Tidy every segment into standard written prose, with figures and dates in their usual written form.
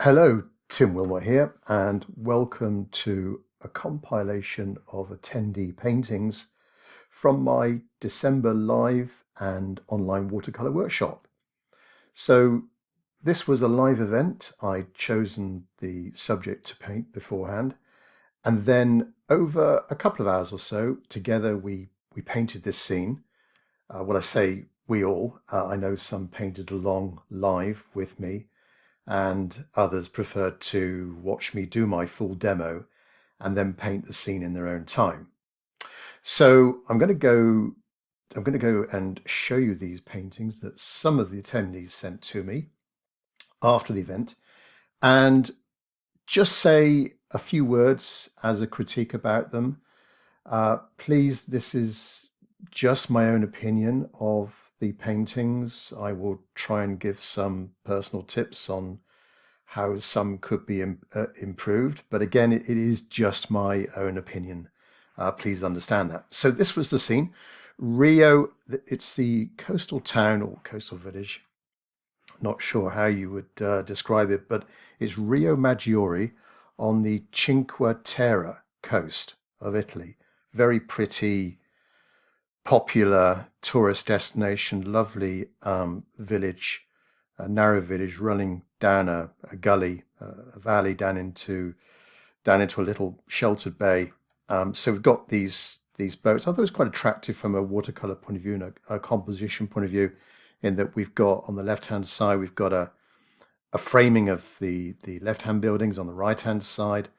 Hello, Tim Wilmot here, and welcome to a compilation of attendee paintings from my December live and online watercolor workshop. So this was a live event. I'd chosen the subject to paint beforehand, and then over a couple of hours or so, together we painted this scene. Well, I say we all. I know some painted along live with me, and others preferred to watch me do my full demo and then paint the scene in their own time. So I'm going to go and show you these paintings that some of the attendees sent to me after the event, and just say a few words as a critique about them. Please, this is just my own opinion of the paintings. I will try and give some personal tips on how some could be improved. But again, it is just my own opinion. Please understand that. So this was the scene. Rio, it's the coastal town or coastal village. Not sure how you would describe it, but it's Rio Maggiore on the Cinque Terre coast of Italy. Very pretty, popular tourist destination, lovely village, a narrow village running down a gully, a valley down into a little sheltered bay. So we've got these boats. I thought it was quite attractive from a watercolor point of view and a composition point of view, in that we've got on the left hand side we've got a framing of the left hand buildings, on the right hand side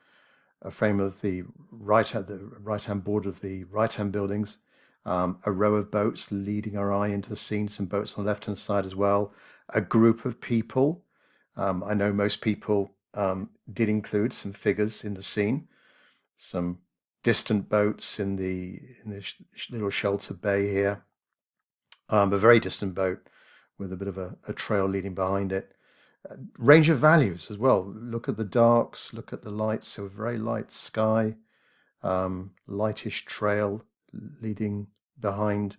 a frame of the right hand border of the right hand buildings, a row of boats leading our eye into the scene, some boats on the left hand side as well, a group of people. I know most people did include some figures in the scene, some distant boats in the little shelter bay here, a very distant boat with a bit of a trail leading behind it. Range of values as well. Look at the darks, look at the lights. So a very light sky, lightish trail leading behind,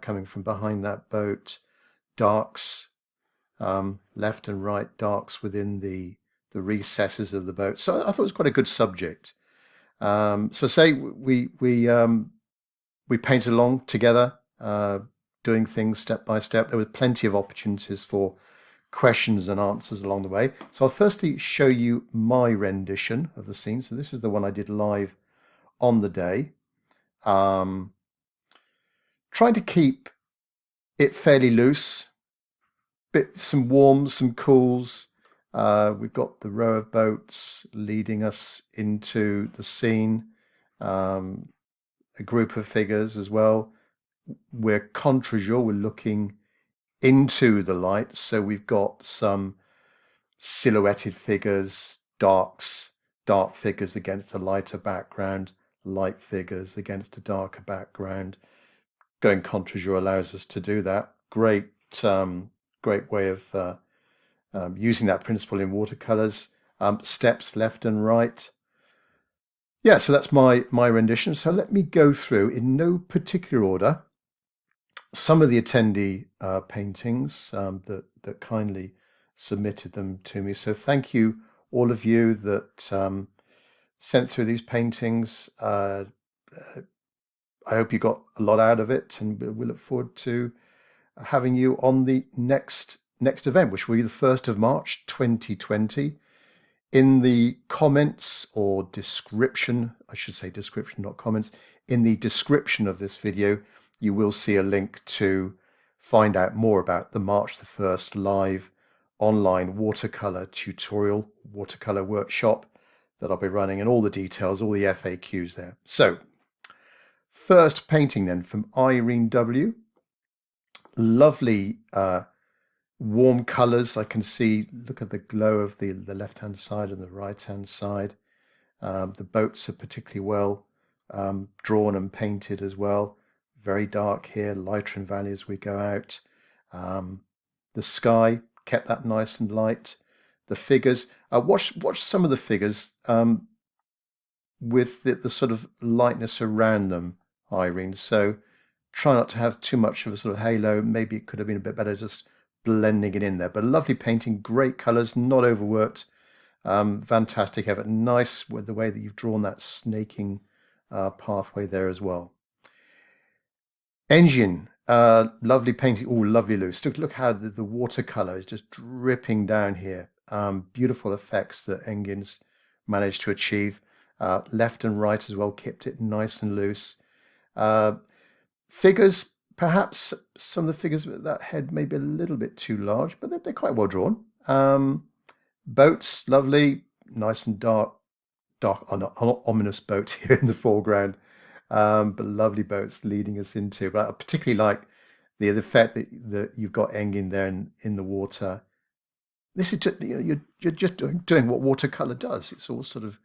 coming from behind that boat. Darks, left and right, darks within the recesses of the boat. So I thought it was quite a good subject. So say we painted along together, doing things step by step. There were plenty of opportunities for questions and answers along the way. So I'll firstly show you my rendition of the scene. So this is the one I did live on the day. Trying to keep it fairly loose, some warms, some cools. We've got the row of boats leading us into the scene, a group of figures as well. We're contre-jour, we're looking into the light, so we've got some silhouetted figures, dark figures against a lighter background, light figures against a darker background. Going contre-jour allows us to do that. Great way of using that principle in watercolors. Steps left and right. Yeah, so that's my rendition. So let me go through in no particular order some of the attendee paintings that kindly submitted them to me. So thank you, all of you that sent through these paintings. I hope you got a lot out of it, and we look forward to having you on the next event, which will be the 1st of March 2020. In the comments or description, I should say description, not comments, in the description of this video, you will see a link to find out more about the March the 1st live online watercolor tutorial, watercolor workshop that I'll be running, and all the details, all the FAQs there. So, first painting then from Irene W. Lovely warm colors. I can see, look at the glow of the left hand side and the right hand side. The boats are particularly well drawn and painted as well. Very dark here, lighter in value as we go out. The sky kept that nice and light. The figures, watch some of the figures with the sort of lightness around them, Irene. So try not to have too much of a sort of halo. Maybe it could have been a bit better just blending it in there. But a lovely painting, great colours, not overworked. Fantastic effort. Nice with the way that you've drawn that snaking pathway there as well. Engine, lovely painting. Oh, lovely loose. Look how the watercolor is just dripping down here. Beautiful effects that Engin's managed to achieve. Left and right as well, kept it nice and loose. Figures, perhaps some of the figures with that head may be a little bit too large, but they're quite well drawn. Boats, lovely, nice and dark, ominous boat here in the foreground. But lovely boats leading us into. But I particularly like the fact that you've got Engin there in the water. This is just, you're just doing what watercolor does. It's all sort of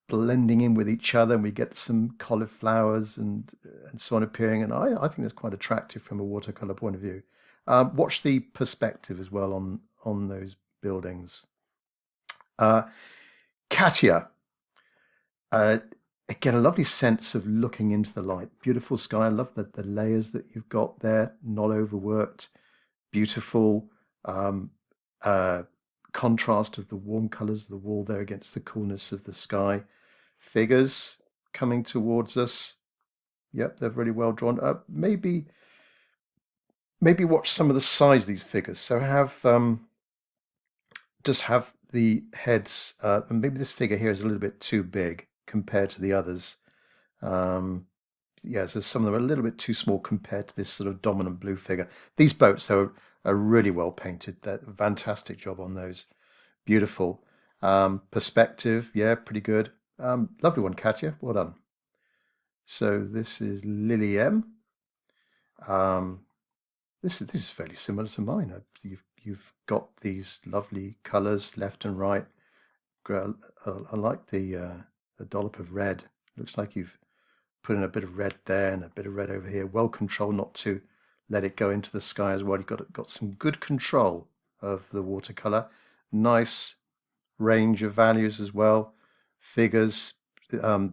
blending in with each other, and we get some cauliflowers and so on appearing. And I think that's quite attractive from a watercolor point of view. Watch the perspective as well on those buildings. Katia. Again, a lovely sense of looking into the light. Beautiful sky. I love the layers that you've got there, not overworked. Beautiful contrast of the warm colours of the wall there against the coolness of the sky. Figures coming towards us. Yep, they're really well drawn. Maybe watch some of the size of these figures. So just have the heads, and maybe this figure here is a little bit too big compared to the others. Yeah, so some of them are a little bit too small compared to this sort of dominant blue figure. These boats, though, are really well painted. They're a fantastic job on those. Beautiful. Perspective, yeah, pretty good. Lovely one, Katia. Well done. So this is Lynnium. This is fairly similar to mine. You've got these lovely colours left and right. I like the dollop of red. Looks like you've put in a bit of red there and a bit of red over here. Well controlled not to let it go into the sky as well. You've got some good control of the watercolor. Nice range of values as well. Figures. Yeah,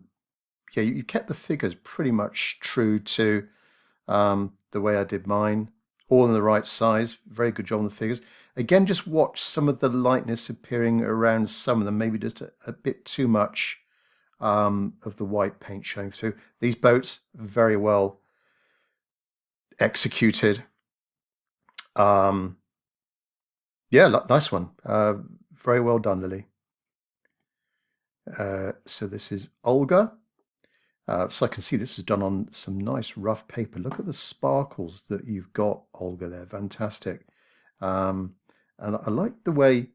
you kept the figures pretty much true to the way I did mine. All in the right size. Very good job on the figures. Again, just watch some of the lightness appearing around some of them. Maybe just a bit too much of the white paint showing through. These boats, very well executed. Yeah, nice one. Very well done, Lily. So this is Olga. So I can see this is done on some nice rough paper. Look at the sparkles that you've got, Olga, there. Fantastic. And I like the way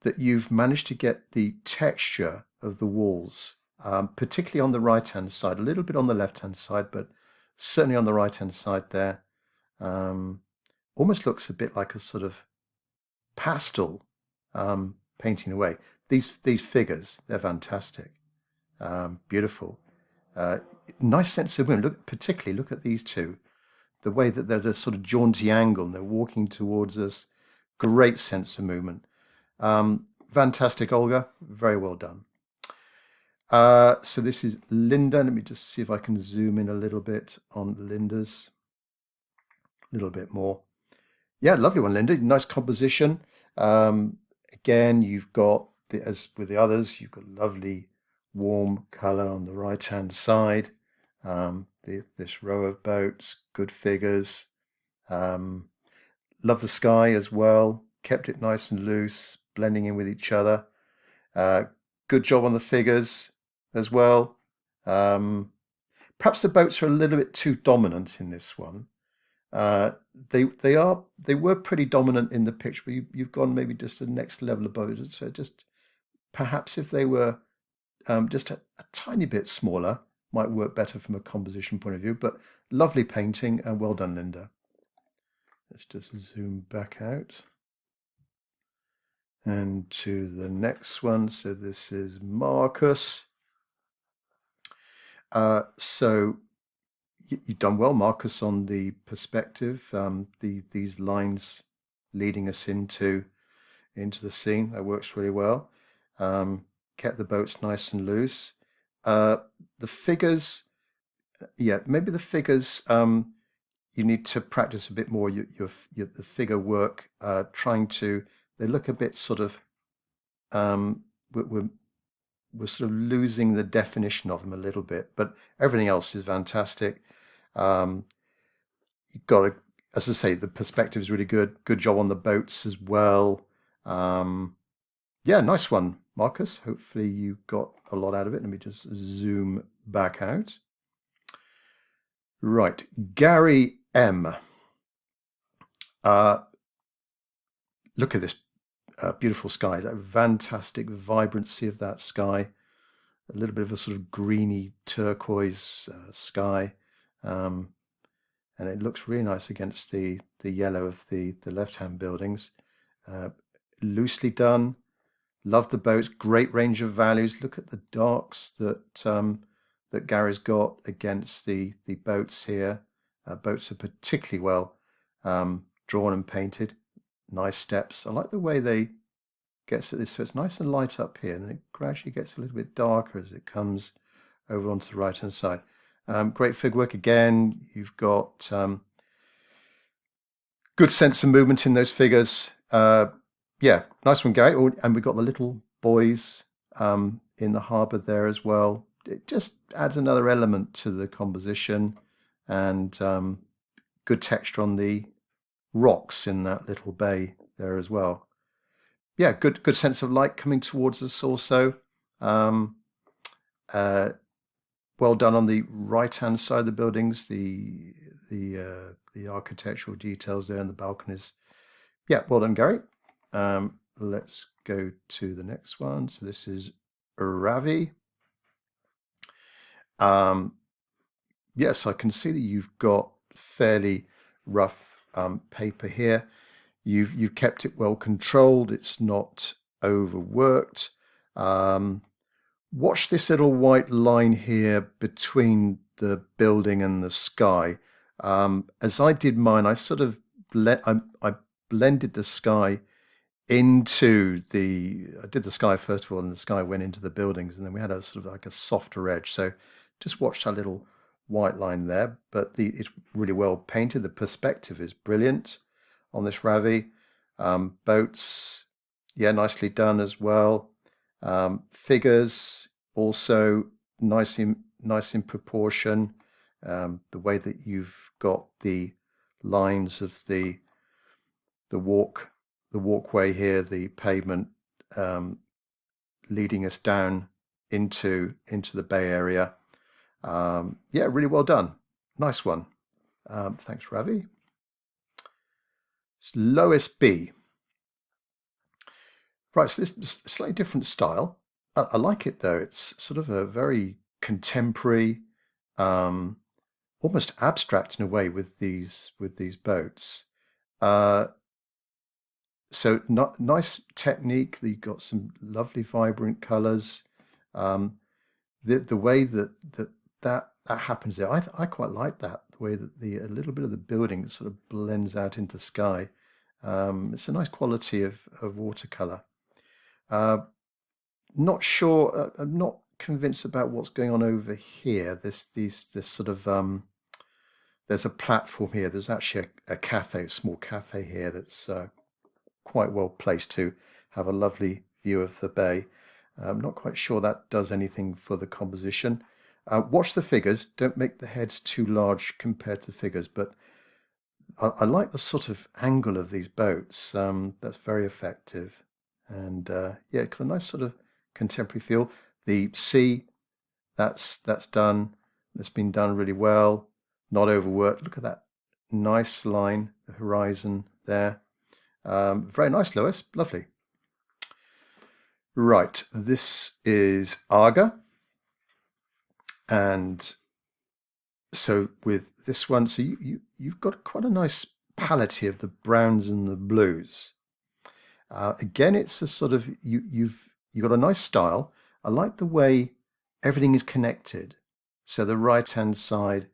that you've managed to get the texture of the walls, particularly on the right-hand side, a little bit on the left-hand side, but certainly on the right-hand side there. Almost looks a bit like a sort of pastel painting away. These figures, they're fantastic. Beautiful. Nice sense of movement. Particularly look at these two. The way that they're at a sort of jaunty angle and they're walking towards us. Great sense of movement. Fantastic, Olga. Very well done. So this is Linda. Let me just see if I can zoom in a little bit on Linda's. A little bit more. Yeah, lovely one, Linda. Nice composition. Again, you've got, as with the others, you've got lovely warm colour on the right-hand side. This row of boats, good figures. Love the sky as well. Kept it nice and loose, blending in with each other. Good job on the figures as well. Perhaps the boats are a little bit too dominant in this one. They were pretty dominant in the picture, but you've gone maybe just the next level above it. So just perhaps if they were just a tiny bit smaller, might work better from a composition point of view. But lovely painting and well done, Linda. Let's just zoom back out and to the next one. So this is Marcus. So you've done well, Marcus, on the perspective. These lines leading us into the scene. That works really well. Kept the boats nice and loose. The figures, yeah, maybe the figures. You need to practice a bit more. The figure work. They look a bit sort of we're sort of losing the definition of him a little bit, but everything else is fantastic. You've got to, as I say, the perspective is really good. Good job on the boats as well. Yeah, nice one, Marcus. Hopefully you got a lot out of it. Let me just zoom back out. Right, Gary M. Look at this beautiful sky, that fantastic vibrancy of that sky. A little bit of a sort of greeny turquoise sky. And it looks really nice against the yellow of the left-hand buildings. Loosely done. Love the boats. Great range of values. Look at the darks that that Gary's got against the boats here. Boats are particularly well drawn and painted. Nice steps. I like the way they gets at this. So it's nice and light up here, and then it gradually gets a little bit darker as it comes over onto the right-hand side. Great fig work again. You've got good sense of movement in those figures. Yeah, nice one, Gary. Oh, and we've got the little boys in the harbour there as well. It just adds another element to the composition, and good texture on the rocks in that little bay there as well. Yeah, good sense of light coming towards us also. Well done on the right-hand side of the buildings, the architectural details there and the balconies. Yeah, well done, Gary. Let's go to the next one. So this is Ravi. Yes, I can see that you've got fairly rough paper here. You've kept it well controlled. It's not overworked. Watch this little white line here between the building and the sky. As I did mine, I sort of I blended the sky into I did the sky first of all, and the sky went into the buildings, and then we had a sort of like a softer edge. So just watch that little white line there, but it's really well painted. The perspective is brilliant on this Ravi. Boats, yeah, nicely done as well. Figures also nice in proportion. The way that you've got the lines of the walkway here, the pavement leading us down into the bay area. Yeah, really well done. Nice one. Thanks, Ravi. It's Lois B. Right, so this is a slightly different style. I like it though. It's sort of a very contemporary, almost abstract in a way with these boats. So nice technique. You've got some lovely vibrant colours. The way that happens there, I quite like that. The way that a little bit of the building sort of blends out into sky. It's a nice quality of watercolor. Not sure. I'm not convinced about what's going on over here. This sort of there's a platform here. There's actually a cafe, a small cafe here that's quite well placed to have a lovely view of the bay. I'm not quite sure that does anything for the composition. Watch the figures. Don't make the heads too large compared to figures, but I like the sort of angle of these boats. That's very effective. And yeah, got a nice sort of contemporary feel. The sea, that's done. That's been done really well. Not overworked. Look at that nice line, the horizon there. Very nice, Lois. Lovely. Right, this is Olga. And so with this one, so you've got quite a nice palette here of the browns and the blues. Again, it's a sort of you've got a nice style. I like the way everything is connected. So the right-hand side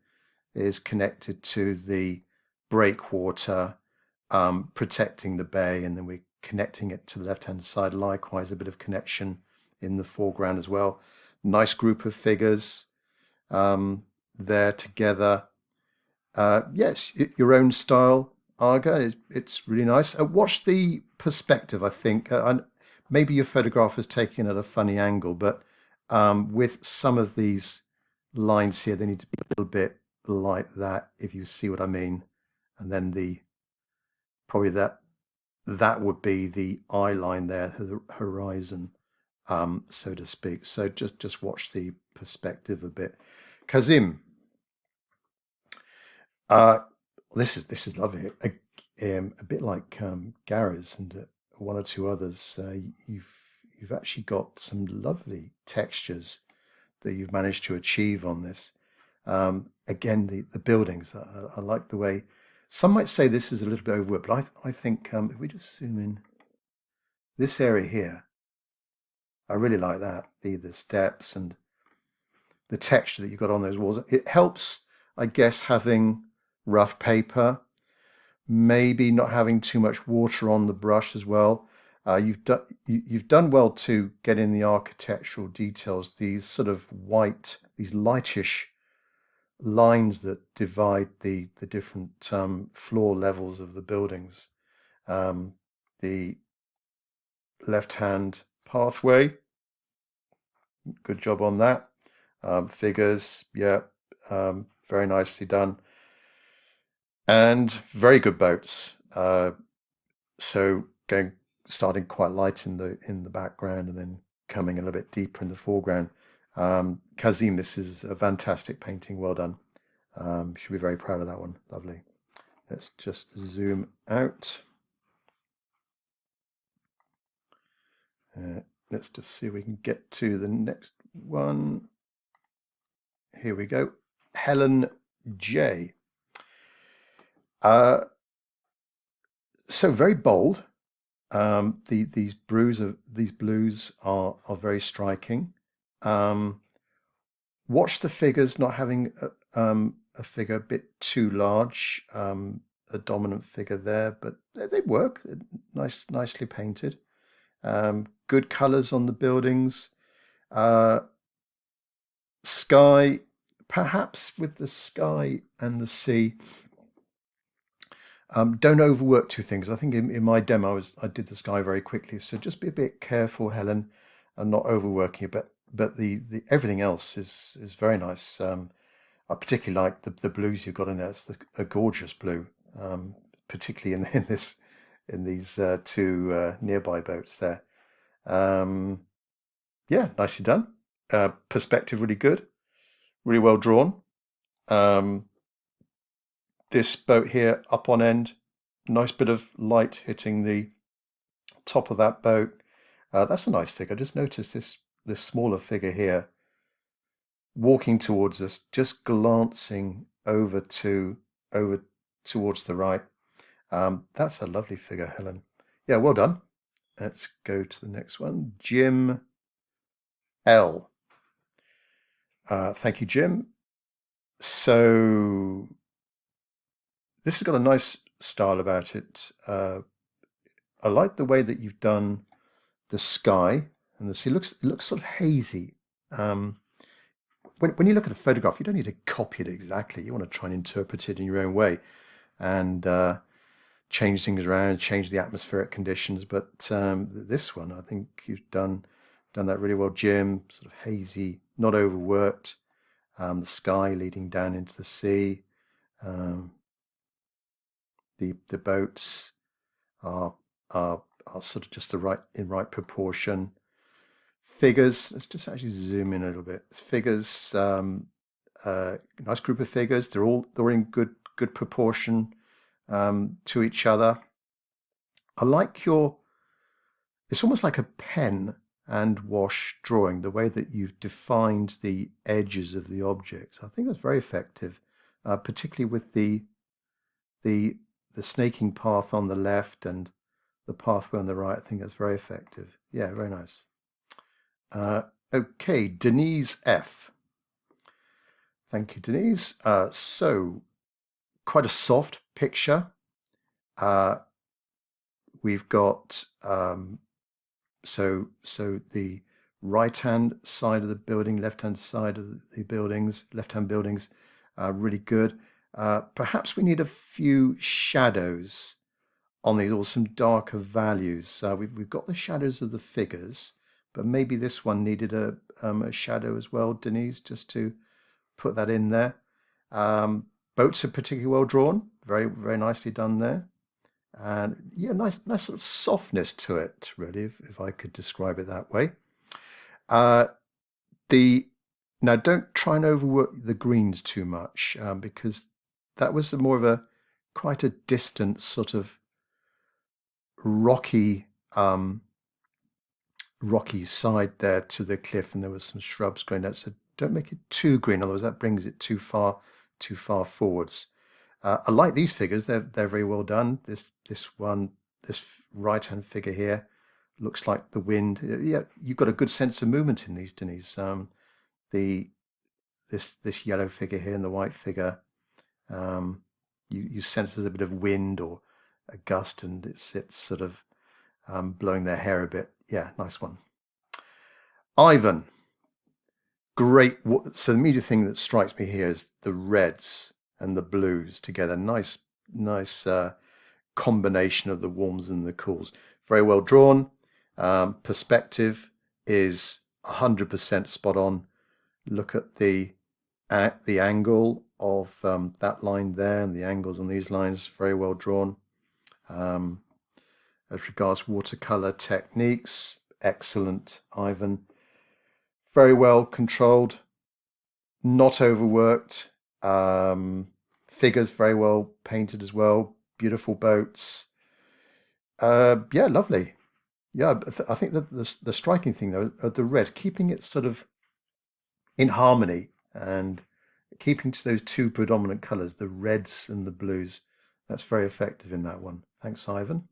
is connected to the breakwater, protecting the bay, and then we're connecting it to the left-hand side. Likewise, a bit of connection in the foreground as well. Nice group of figures there together. Yes, your own style, Olga. It's really nice. Watch the perspective, I think. maybe your photograph is taken at a funny angle, but with some of these lines here, they need to be a little bit like that, if you see what I mean. And then probably that would be the eye line there, the horizon, so to speak. So just watch the perspective a bit. Kazim, this is lovely. A bit like Gary's and one or two others. You've actually got some lovely textures that you've managed to achieve on this. Again, the buildings. I like the way. Some might say this is a little bit overworked, but I think if we just zoom in, this area here, I really like that. The steps and the texture that you've got on those walls. It helps, I guess, having rough paper, maybe not having too much water on the brush as well. You've done well to get in the architectural details, these sort of white, these lightish lines that divide the different floor levels of the buildings. The left-hand pathway, good job on that. Figures, yeah, very nicely done. And very good boats. So starting quite light in the background and then coming a little bit deeper in the foreground. Kazim, this is a fantastic painting. Well done. You should be very proud of that one. Lovely. Let's just zoom out. Let's just see if we can get to the next one. Here we go. Helen Jay. So very bold. These blues are very striking. Watch the figures not having a figure a bit too large, a dominant figure there, but they work. Nicely painted. Good colors on the buildings. Sky, perhaps with the sky and the sea. Don't overwork two things. I think in my demo I did the sky very quickly, so just be a bit careful, Helen, and not overworking it. But the everything else is very nice. I particularly like the blues you've got in there. It's a gorgeous blue, particularly in these two nearby boats there. Yeah, nicely done. Perspective really good, really well drawn. This boat here up on end, nice bit of light hitting the top of that boat. That's a nice figure. Just notice this smaller figure here walking towards us, just glancing over towards the right. That's a lovely figure, Helen. Yeah, well done. Let's go to the next one. Jim L. Thank you, Jim. So this has got a nice style about it. I like the way that you've done the sky and the sea. It looks sort of hazy. When you look at a photograph, you don't need to copy it exactly. You want to try and interpret it in your own way and change things around, change the atmospheric conditions. But this one, I think you've done that really well, Jim. Sort of hazy, not overworked. The sky leading down into the sea. The boats are sort of just in right proportion. Figures, let's just actually zoom in a little bit. Figures, nice group of figures. They're in good proportion to each other. I like it's almost like a pen and wash drawing, the way that you've defined the edges of the objects. I think that's very effective, particularly with the snaking path on the left and the pathway on the right. I think that's very effective. Yeah, very nice. Okay, Deniz F. Thank you, Deniz. So quite a soft picture. We've got so the right-hand side of the building, left-hand side of the buildings, left-hand buildings, really good. Perhaps we need a few shadows on these, or some darker values. We've got the shadows of the figures, but maybe this one needed a shadow as well, Deniz, just to put that in there. Boats are particularly well drawn, very, very nicely done there. And yeah, nice sort of softness to it, really, if I could describe it that way. Now don't try and overwork the greens too much, because that was more of quite a distant sort of rocky side there to the cliff, and there was some shrubs going down. So don't make it too green, otherwise that brings it too far forwards. I like these figures; they're very well done. This right-hand figure here looks like the wind. Yeah, you've got a good sense of movement in these, Deniz. This yellow figure here and the white figure, you sense there's a bit of wind or a gust, and it's sort of blowing their hair a bit. Yeah, nice one. Ivan, great. So the immediate thing that strikes me here is the reds and the blues together. Nice combination of the warms and the cools. Very well drawn. Perspective is 100% spot on. Look at the angle of that line there, and the angles on these lines, very well drawn. As regards watercolor techniques, excellent, Ivan. Very well controlled, not overworked. Figures very well painted as well. Beautiful boats. Yeah, lovely. Yeah, I think that the striking thing though are the reds, keeping it sort of in harmony and keeping to those two predominant colours, the reds and the blues. That's very effective in that one. Thanks, Ivan.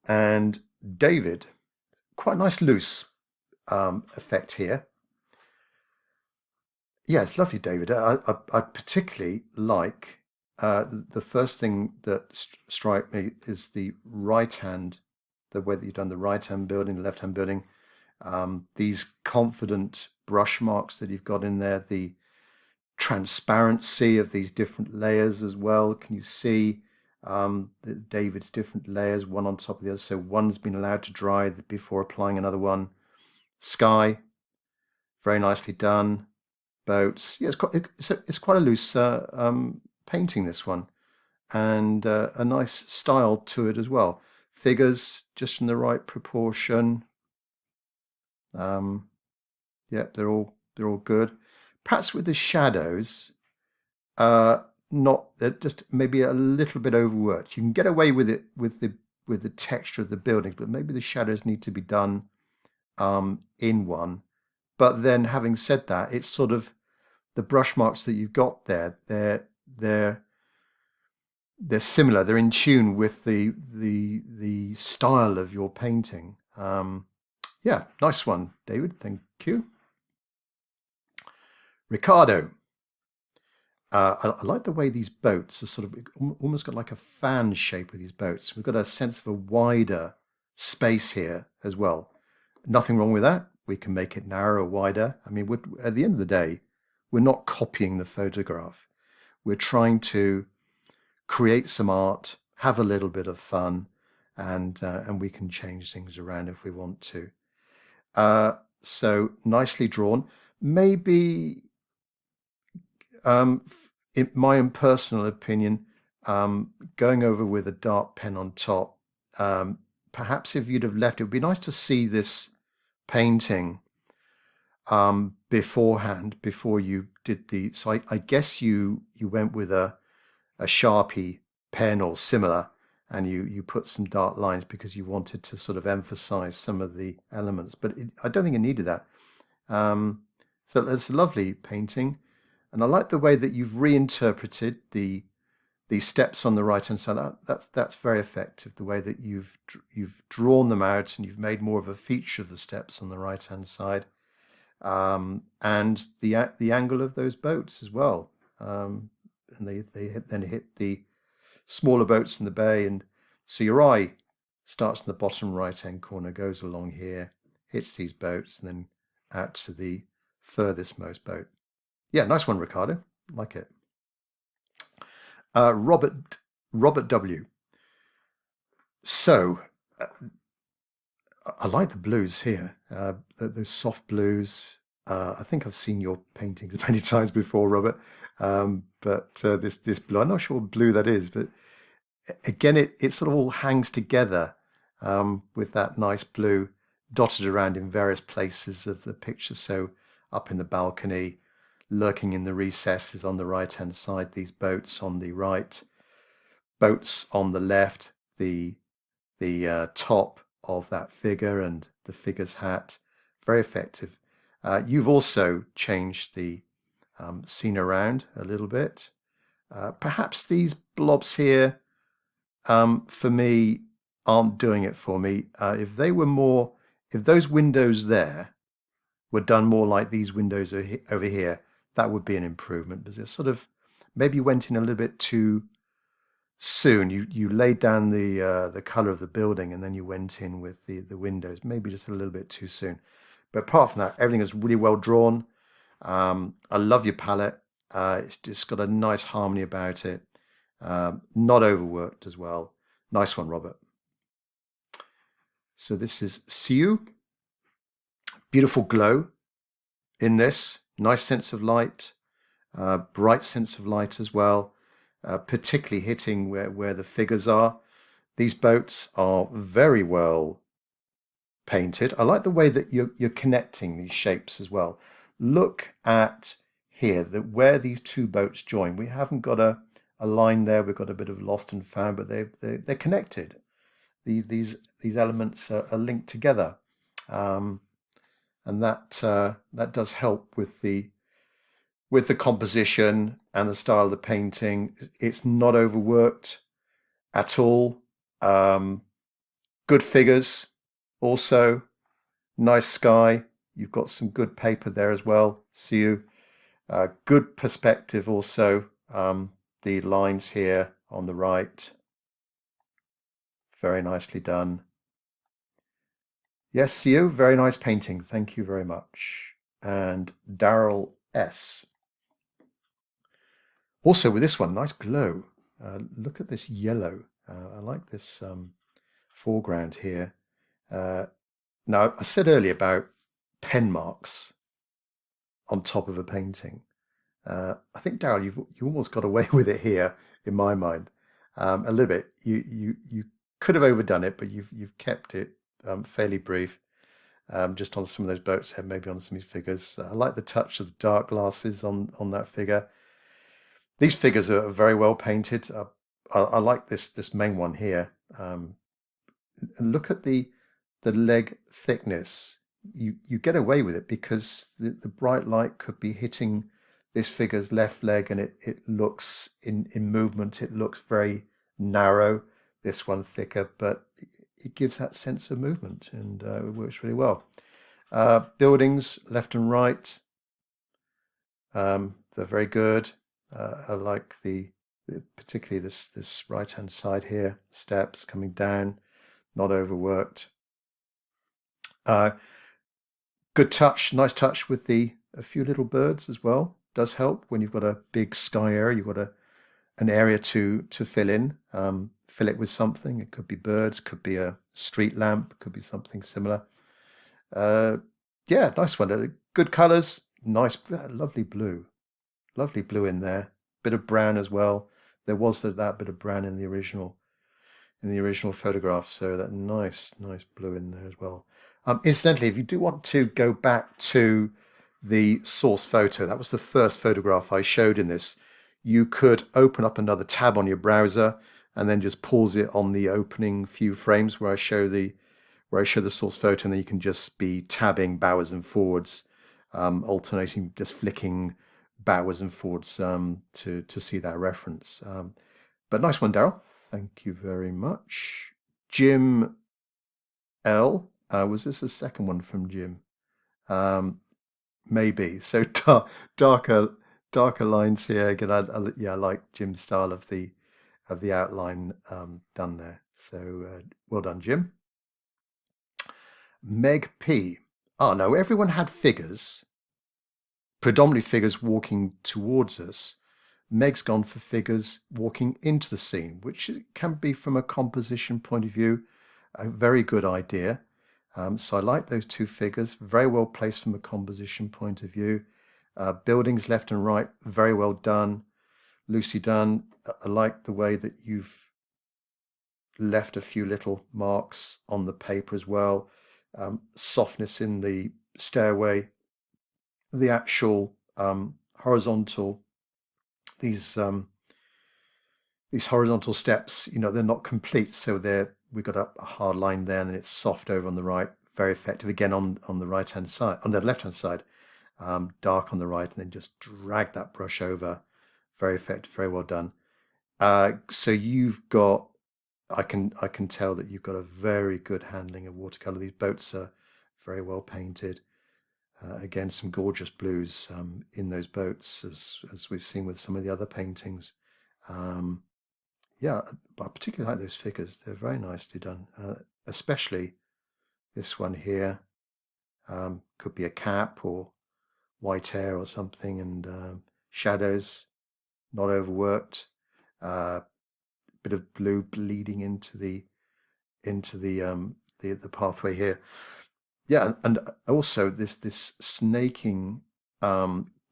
And David, quite nice loose effect here. Yeah, it's lovely, David. I particularly like the first thing that strike me is the right hand, the way that you've done the right hand building, the left hand building. These confident brush marks that you've got in there, the transparency of these different layers as well. Can you see David's different layers, one on top of the other? So one's been allowed to dry before applying another one. Sky, very nicely done. Boats, yeah, it's quite a loose painting, this one, and a nice style to it as well. Figures just in the right proportion. Yeah, they're all good. Perhaps with the shadows, they're just maybe a little bit overworked. You can get away with it with the texture of the buildings, but maybe the shadows need to be done in one. But then, having said that, it's sort of the brush marks that you've got there. They're similar. They're in tune with the style of your painting. Yeah, nice one, David. Thank you. Ricardo. I like the way these boats are sort of almost got like a fan shape with these boats. We've got a sense of a wider space here as well. Nothing wrong with that. We can make it narrower, wider. I mean, at the end of the day, we're not copying the photograph. We're trying to create some art, have a little bit of fun, and we can change things around if we want to. So nicely drawn. Maybe, in my own personal opinion, going over with a dark pen on top. Perhaps if you'd have left, it would be nice to see this painting beforehand, before you did the. So I guess you went with a Sharpie pen or similar, and you put some dark lines because you wanted to sort of emphasize some of the elements. But I don't think it needed that. So it's a lovely painting, and I like the way that you've reinterpreted the steps on the right hand side. That's very effective. The way that you've drawn them out and you've made more of a feature of the steps on the right hand side, and the angle of those boats as well. And they then hit the smaller boats in the bay, and so your eye starts in the bottom right hand corner, goes along here, hits these boats, and then out to the furthest most boat. Yeah, nice one, Ricardo. Like it. Robert W. So I like the blues here, those soft blues. I think I've seen your paintings many times before, Robert. But this blue, I'm not sure what blue that is, but again, it sort of all hangs together with that nice blue dotted around in various places of the picture. So up in the balcony, lurking in the recesses on the right-hand side, these boats on the right, boats on the left, the top of that figure and the figure's hat. Very effective. You've also changed the scene around a little bit. Perhaps these blobs here, for me, aren't doing it for me. If they were more, if those windows there were done more like these windows over here, that would be an improvement, because it sort of maybe went in a little bit too soon. You laid down the color of the building and then you went in with the windows, maybe just a little bit too soon. But apart from that, everything is really well drawn. I love your palette. It's just got a nice harmony about it. Not overworked as well. Nice one, Robert. So this is Siu. Beautiful glow in this. Nice sense of light. Bright sense of light as well. Particularly hitting where the figures are. These boats are very well painted. I like the way that you're connecting these shapes as well. Look at here, that where these two boats join, we haven't got a line there. We've got a bit of lost and found, but they're connected. These elements are linked together, and that does help with the composition and the style of the painting. It's not overworked at all. Good figures also. Nice sky. You've got some good paper there as well. See you. Good perspective also. The lines here on the right. Very nicely done. Yes, see you. Very nice painting. Thank you very much. And Darryl S. Also with this one, nice glow. Look at this yellow. I like this foreground here. Now, I said earlier about pen marks on top of a painting. I think, Darryl, you almost got away with it here, in my mind. A little bit. You could have overdone it, but you've kept it fairly brief. Just on some of those boats here, maybe on some of these figures. I like the touch of the dark glasses on that figure. These figures are very well painted. I like this main one here. And look at the leg thickness. You get away with it because the bright light could be hitting this figure's left leg, and it looks in movement. It looks very narrow. This one thicker, but it gives that sense of movement, and it works really well. Buildings left and right. They're very good. I like particularly this right hand side here. Steps coming down, not overworked. Good touch, nice touch with a few little birds as well. Does help when you've got a big sky area. You've got an area to fill in. Fill it with something. It could be birds, could be a street lamp, could be something similar. Yeah, nice one. Good colours. Nice, lovely blue in there. Bit of brown as well. There was that bit of brown in the original photograph. So that nice blue in there as well. Incidentally, if you do want to go back to the source photo, that was the first photograph I showed in this. You could open up another tab on your browser and then just pause it on the opening few frames where I show the source photo, and then you can just be tabbing backwards and forwards, alternating, just flicking backwards and forwards to see that reference. But nice one, Darryl. Thank you very much. Jim L. Was this the second one from Jim? Maybe. So darker lines here. Again, I like Jim's style of the outline done there. So well done, Jim. Meg P. Oh no, everyone had figures, predominantly figures walking towards us. Meg's gone for figures walking into the scene, which can be, from a composition point of view, a very good idea. So I like those two figures, very well placed from a composition point of view. Buildings left and right, very well done. Loosely done. I like the way that you've left a few little marks on the paper as well. Softness in the stairway. The actual horizontal, these horizontal steps, they're not complete, so we've got a hard line there, and then it's soft over on the right. Very effective again on the right hand side, on the left hand side. Dark on the right, and then just drag that brush over. Very effective, very well done. So you've got, I can tell that you've got a very good handling of watercolor. These boats are very well painted. Again, some gorgeous blues in those boats, as we've seen with some of the other paintings. Yeah, but I particularly like those figures. They're very nicely done, especially this one here. Could be a cap or white hair or something, and shadows, not overworked. Bit of blue bleeding into the pathway here. Yeah, and also this snaking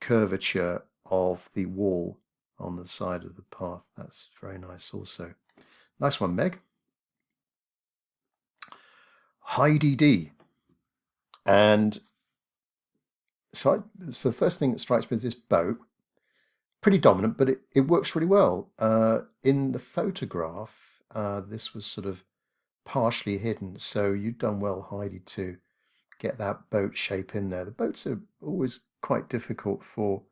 curvature of the wall on the side of the path. That's very nice also. Nice one, Meg. Heidi D. And so the first thing that strikes me is this boat. Pretty dominant, but it works really well. In the photograph, this was sort of partially hidden, so you've done well, Heidi, to get that boat shape in there. The boats are always quite difficult for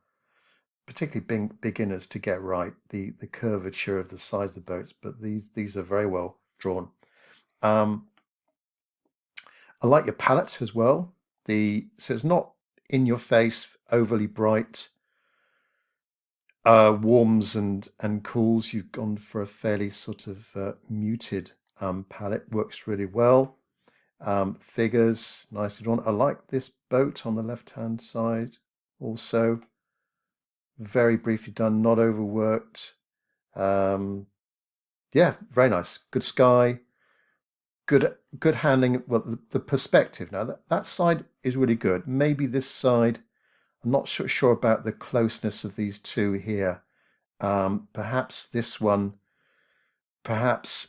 particularly beginners to get right, the curvature of the size of the boats, but these are very well drawn. I like your palettes as well. So it's not in your face, overly bright, warms and cools. You've gone for a fairly sort of muted palette. Works really well. Figures nicely drawn. I like this boat on the left hand side also. Very briefly done, not overworked. Yeah, very nice. Good sky. Good handling. Well, the perspective now, that side is really good. Maybe this side, I'm not sure about the closeness of these two here. Perhaps this one, perhaps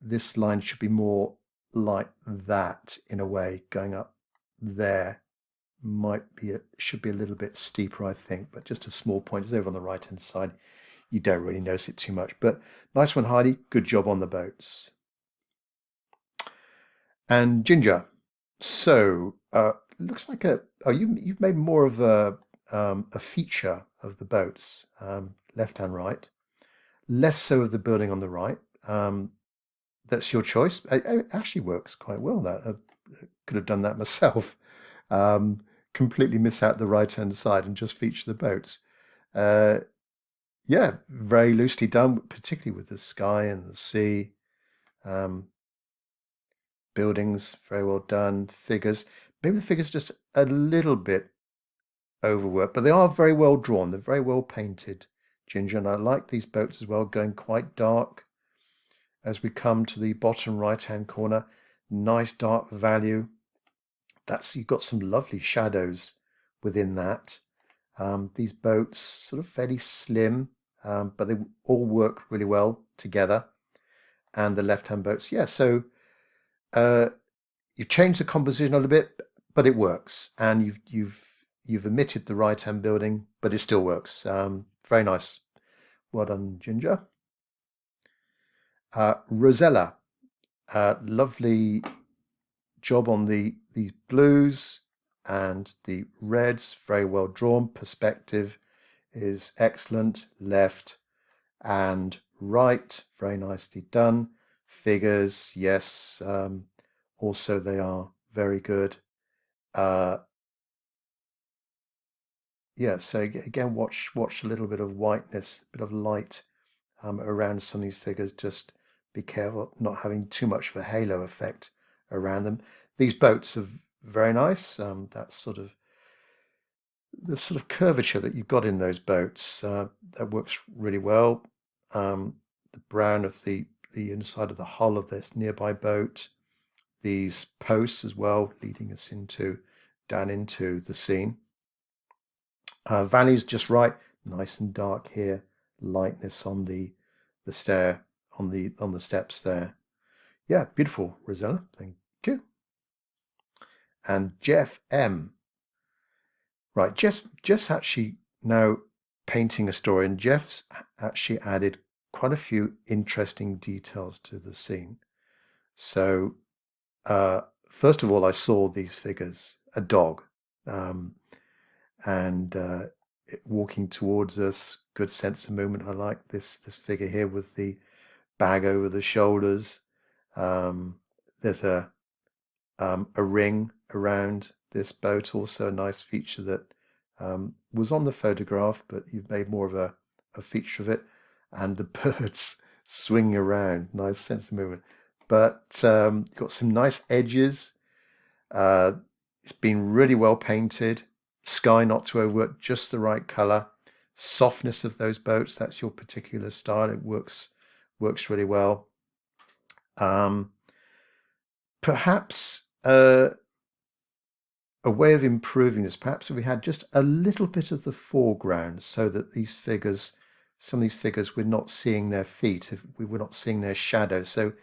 this line should be more like that in a way, going up there. Should be a little bit steeper, I think, but just a small point. It's over on the right hand side. You don't really notice it too much, but nice one, Heidi. Good job on the boats. And Ginger. So looks like you've made more of a feature of the boats, left and right, less so of the building on the right. That's your choice. It actually works quite well. That I could have done that myself. Completely miss out the right hand side and just feature the boats. Yeah, very loosely done, particularly with the sky and the sea. Buildings, very well done. Figures, maybe the figures just a little bit overworked, but they are very well drawn. They're very well painted, Ginger, and I like these boats as well, going quite dark as we come to the bottom right hand corner. Nice dark value. You've got some lovely shadows within that. These boats sort of fairly slim, but they all work really well together. And the left hand boats, yeah. So you've changed the composition a little bit, but it works. And you've omitted the right hand building, but it still works. Very nice. Well done, Ginger. Rosella, lovely job on these blues and the reds. Very well drawn. Perspective is excellent. Left and right, very nicely done. Figures, yes, also they are very good. Yeah, so again, watch a little bit of whiteness, a bit of light around some of these figures. Just be careful not having too much of a halo effect around them. These boats are very nice. That sort of the sort of curvature that you've got in those boats, that works really well. The brown of the inside of the hull of this nearby boat, these posts as well, leading us down into the scene. Values just right, nice and dark here, lightness on the stair, on the steps there. Yeah, beautiful, Rosella. Thank you. And Jeff M. Right, Jeff's actually now painting a story, and Jeff's actually added quite a few interesting details to the scene. So, first of all, I saw these figures, a dog, and walking towards us, good sense of movement. I like this figure here with the bag over the shoulders. There's a ring around this boat, also a nice feature that was on the photograph, but you've made more of a feature of it. And the birds swinging around, nice sense of movement. But got some nice edges. It's been really well painted. Sky not too overworked, just the right color. Softness of those boats, that's your particular style. It works really well. Perhaps a way of improving this, perhaps if we had just a little bit of the foreground, so that these figures, some of these figures, we're not seeing their feet, if we were not seeing their shadows. So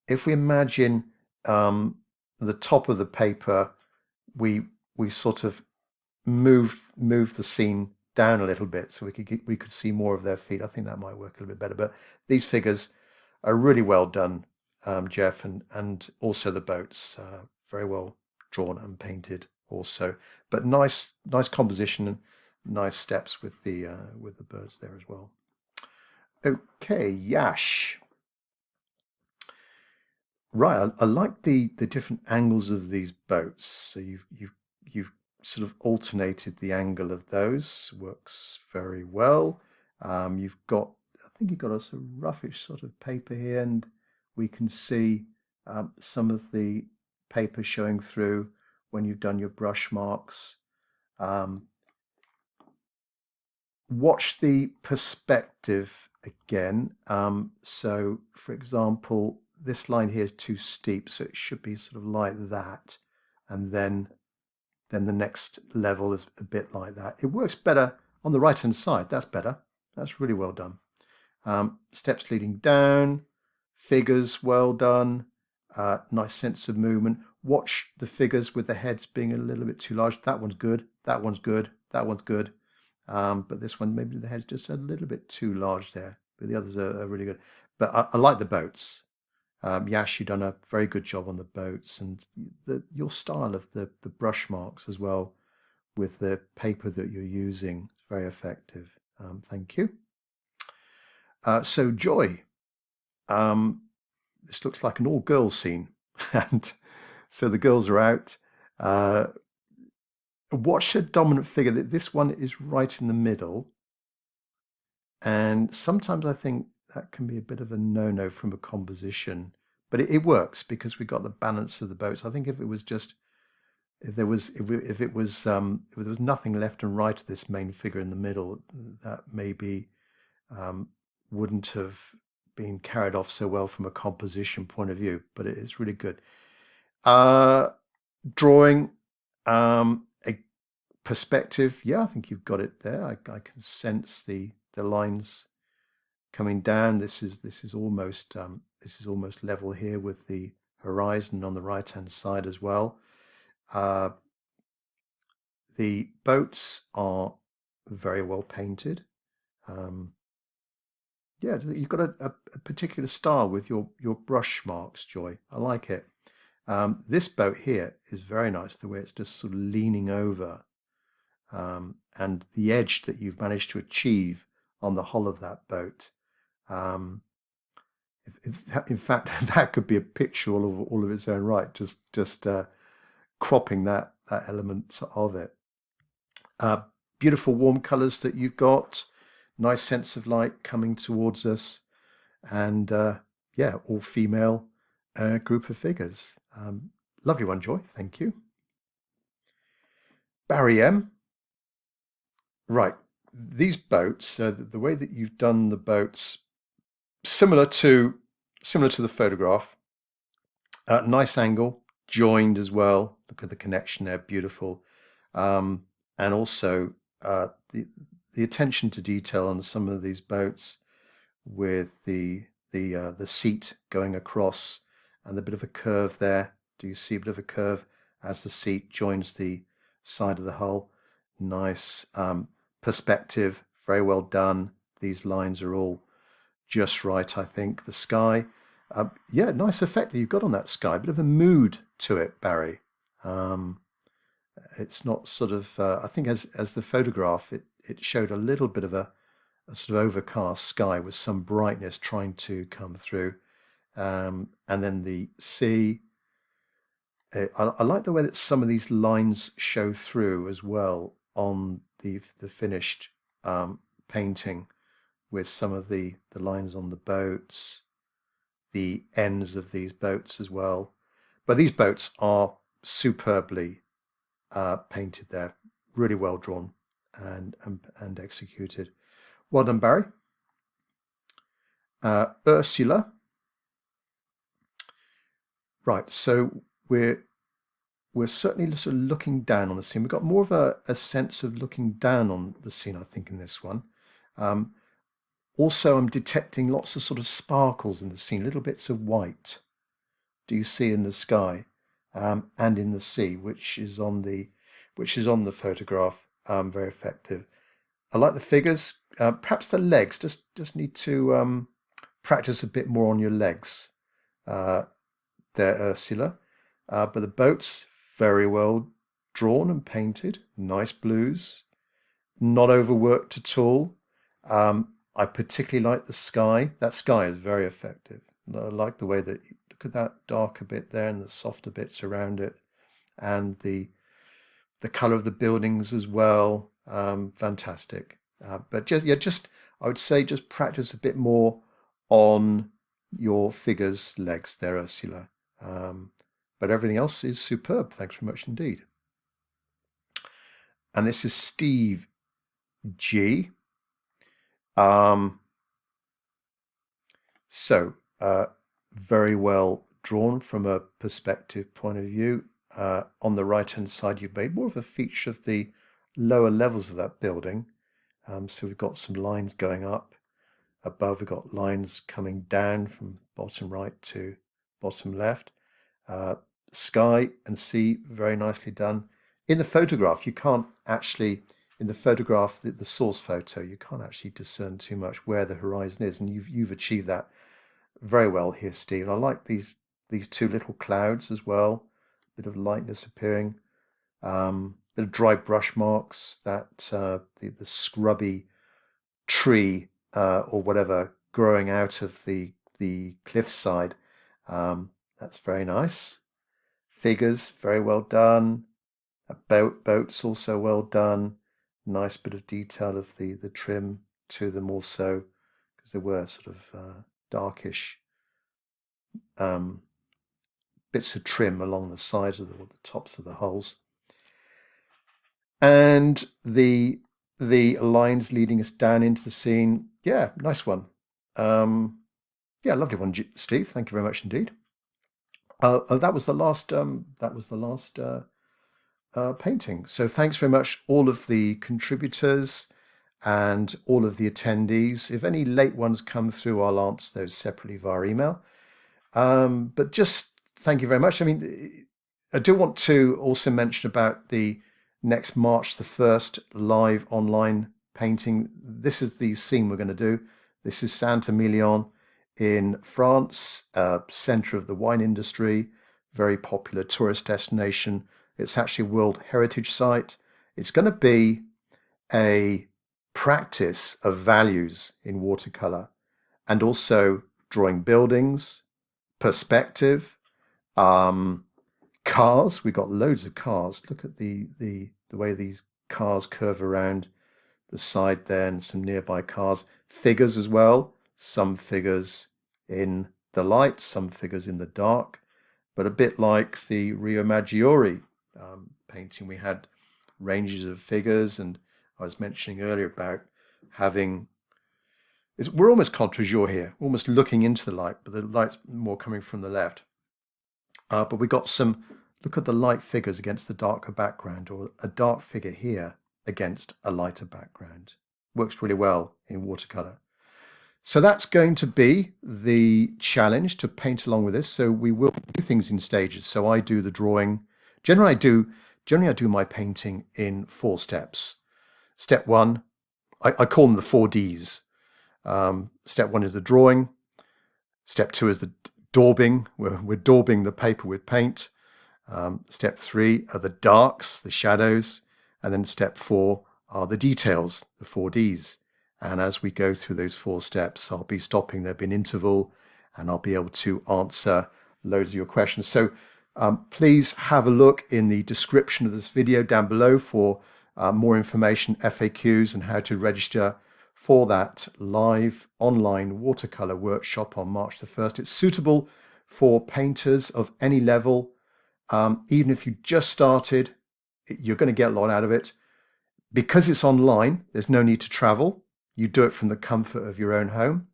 if we imagine the top of the paper, we sort of move the scene down a little bit, so we could see more of their feet. I think that might work a little bit better. But these figures are really well done, Jeff, and also the boats, very well drawn and painted also. But nice composition and nice steps with the birds there as well. Okay, Yash. Right, I like the different angles of these boats. So you've sort of alternated the angle of those. Works very well. You've got, I think you've got a sort of roughish sort of paper here, and we can see some of the paper showing through when you've done your brush marks. Watch the perspective again. So, for example, this line here is too steep, so it should be sort of like that, and then the next level is a bit like that. It works better on the right hand side. That's better. That's really well done. Steps leading down, figures well done, nice sense of movement. Watch the figures with the heads being a little bit too large. That one's good, that one's good, that one's good. But this one, maybe the head's just a little bit too large there, but the others are really good. But I like the boats. Yash, you've done a very good job on the boats, and your style of the brush marks as well with the paper that you're using is very effective. Thank you. So Joy, this looks like an all-girls scene, and so the girls are out. Watch the dominant figure. This one is right in the middle, and sometimes I think that can be a bit of a no-no from a composition, but it works because we got the balance of the boats. I think if it was just, if there was nothing left and right of this main figure in the middle, that maybe wouldn't have been carried off so well from a composition point of view, but it's really good. Drawing, a perspective, yeah, I think you've got it there. I can sense the lines coming down. This is almost level here with the horizon on the right hand side as well. The boats are very well painted. Yeah, you've got a particular style with your brush marks, Joy. I like it. This boat here is very nice, the way it's just sort of leaning over, and the edge that you've managed to achieve on the hull of that boat. In fact, that could be a picture all of its own right, just cropping that element of it. Beautiful warm colours that you've got, nice sense of light coming towards us, and yeah, all female group of figures. Lovely one, Joy. Thank you. Barry M. Right. These boats, the way that you've done the boats, similar to the photograph. Nice angle, joined as well. Look at the connection there, beautiful. And also the attention to detail on some of these boats with the seat going across and the bit of a curve there. Do you see a bit of a curve as the seat joins the side of the hull? Nice perspective, very well done. These lines are all just right, I think. The sky, yeah, nice effect that you've got on that sky. Bit of a mood to it, Barry. Um, it's not sort of. I think as the photograph, it showed a little bit of a sort of overcast sky with some brightness trying to come through, and then the sea. I like the way that some of these lines show through as well on the finished painting, with some of the lines on the boats, the ends of these boats as well. But these boats are superbly painted there, really well drawn and executed. Well done, Barry. Ursula. Right, so we're certainly sort of looking down on the scene. We've got more of a sense of looking down on the scene, I think, in this one. Also, I'm detecting lots of sort of sparkles in the scene, little bits of white. Do you see in the sky and in the sea, which is on the photograph? Very effective. I like the figures. Perhaps the legs. Just need to practice a bit more on your legs there, Ursula. But the boats, very well drawn and painted. Nice blues. Not overworked at all. I particularly like the sky. That sky is very effective. I like the way that you look at that darker bit there and the softer bits around it, and the color of the buildings as well. Fantastic. But just I would say just practice a bit more on your figures legs there, Ursula. But everything else is superb. Thanks very much indeed. And this is Steve G. So very well drawn from a perspective point of view. On the right hand side, you've made more of a feature of the lower levels of that building. So we've got some lines going up. Above, we've got lines coming down from bottom right to bottom left. Sky and sea, very nicely done. In the photograph, you can't actually, in the photograph, the source photo, you can't actually discern too much where the horizon is, and you've achieved that very well here, Steve. And I like these two little clouds as well, bit of lightness appearing, bit of dry brush marks, that the scrubby tree or whatever growing out of the cliffside. That's very nice. Figures, very well done. Boats also well done. Nice bit of detail of the trim to them also, because they were sort of darkish bits of trim along the sides of the tops of the hulls, and the lines leading us down into the scene. Yeah, nice one. Yeah, lovely one, Steve. Thank you very much indeed. That was the last. Painting. So thanks very much, all of the contributors and all of the attendees. If any late ones come through, I'll answer those separately via email. But just thank you very much. I mean, I do want to also mention about the next March the 1st live online painting. This is the scene we're going to do. This is Saint-Emilion in France, center of the wine industry, very popular tourist destination. It's actually a World Heritage Site. It's going to be a practice of values in watercolor, and also drawing buildings, perspective, cars. We've got loads of cars. Look at the way these cars curve around the side there, and some nearby cars. Figures as well. Some figures in the light, some figures in the dark, but a bit like the Rio Maggiore painting, we had ranges of figures and I was mentioning earlier about having, we're almost contre jour here, almost looking into the light, but the light's more coming from the left. But we got some, look at the light figures against the darker background, or a dark figure here against a lighter background. Works really well in watercolor. So that's going to be the challenge, to paint along with this. So we will do things in stages. So I do the drawing. Generally I do my painting in 4 steps. Step 1, I call them the 4 Ds. Step 1 is the drawing. Step 2 is the daubing. We're daubing the paper with paint. Step 3 are the darks, the shadows. And then step 4 are the details, the 4 Ds. And as we go through those 4 steps, I'll be stopping, there'll be an interval, and I'll be able to answer loads of your questions. So please have a look in the description of this video down below for more information, FAQs, and how to register for that live online watercolor workshop on March the 1st. It's suitable for painters of any level. Even if you just started, you're going to get a lot out of it. Because it's online, there's no need to travel. You do it from the comfort of your own home.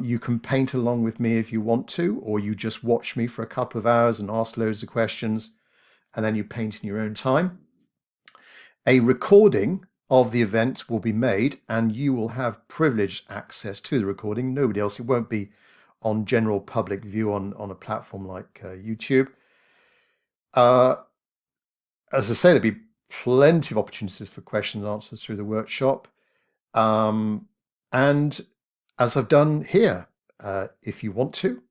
You can paint along with me if you want to, or you just watch me for a couple of hours and ask loads of questions, and then you paint in your own time. A recording of the event will be made, and you will have privileged access to the recording. Nobody else. It won't be on general public view on a platform like YouTube. As I say, there'll be plenty of opportunities for questions and answers through the workshop. And as I've done here, if you want to,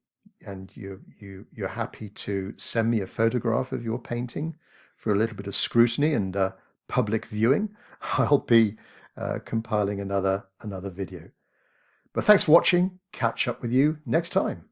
and you're happy to send me a photograph of your painting for a little bit of scrutiny and public viewing, I'll be compiling another video. But thanks for watching. Catch up with you next time.